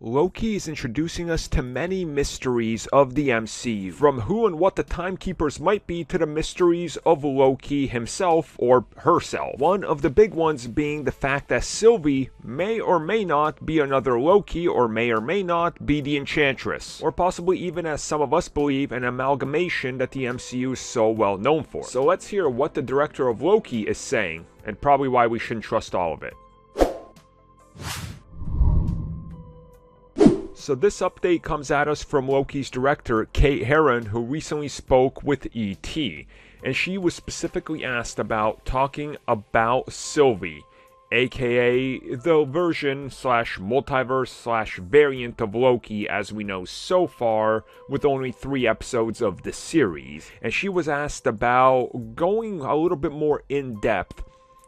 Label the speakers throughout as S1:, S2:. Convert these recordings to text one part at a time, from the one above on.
S1: Loki is introducing us to many mysteries of the MCU, from who and what the Timekeepers might be to the mysteries of Loki himself or herself. One of the big ones being the fact that Sylvie may or may not be another Loki, or may not be the Enchantress, or possibly even, as some of us believe, an amalgamation that the MCU is so well known for. So let's hear what the director of Loki is saying, and probably why we shouldn't trust all of it. So this update comes at us from Loki's director, Kate Herron, who recently spoke with ET, and she was specifically asked about talking about Sylvie, aka the version slash multiverse slash variant of Loki as we know so far, with only 3 episodes of the series. And she was asked about going a little bit more in depth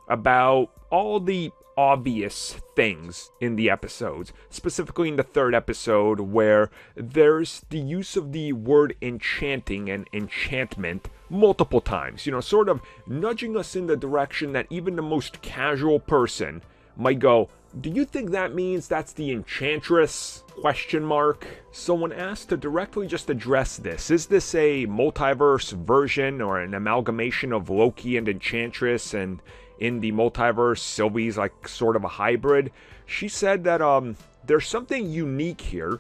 S1: about all the obvious things in the episodes, specifically in the 3rd episode where there's the use of the word enchanting and enchantment multiple times, sort of nudging us in the direction that even the most casual person might go, do you think that means that's the Enchantress? ? So when asked to directly just address this, is this a multiverse version or an amalgamation of Loki and Enchantress, and in the multiverse, Sylvie's like sort of a hybrid? She said that there's something unique here,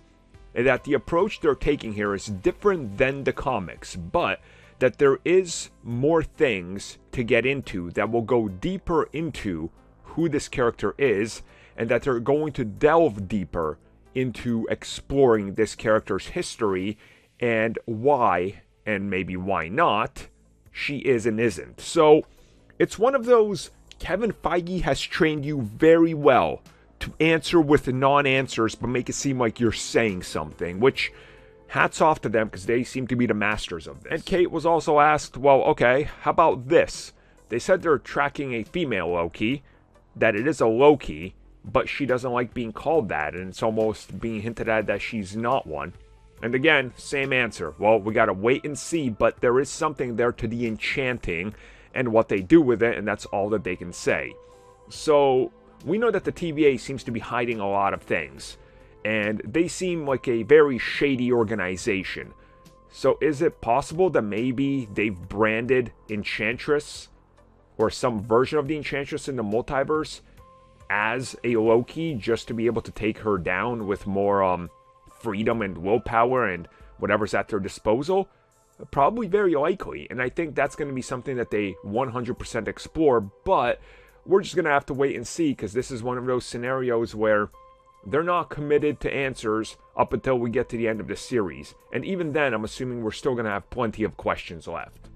S1: and that the approach they're taking here is different than the comics, but that there is more things to get into that will go deeper into who this character is, and that they're going to delve deeper into exploring this character's history and why, and maybe why not, she is and isn't. So it's one of those, Kevin Feige has trained you very well to answer with non-answers but make it seem like you're saying something, which hats off to them because they seem to be the masters of this. And Kate was also asked, well, okay, how about this? They said they're tracking a female Loki, that it is a Loki, but she doesn't like being called that, and it's almost being hinted at that she's not one. And again, same answer. Well, we gotta wait and see, but there is something there to the enchanting and what they do with it, and that's all that they can say. So we know that the TVA seems to be hiding a lot of things, and they seem like a very shady organization. So is it possible that maybe they've branded Enchantress, or some version of the Enchantress in the multiverse, as a Loki just to be able to take her down with more freedom and willpower and whatever's at their disposal? Probably very likely, and I think that's going to be something that they 100% explore, but we're just going to have to wait and see, because this is one of those scenarios where they're not committed to answers up until we get to the end of the series, and even then I'm assuming we're still going to have plenty of questions left.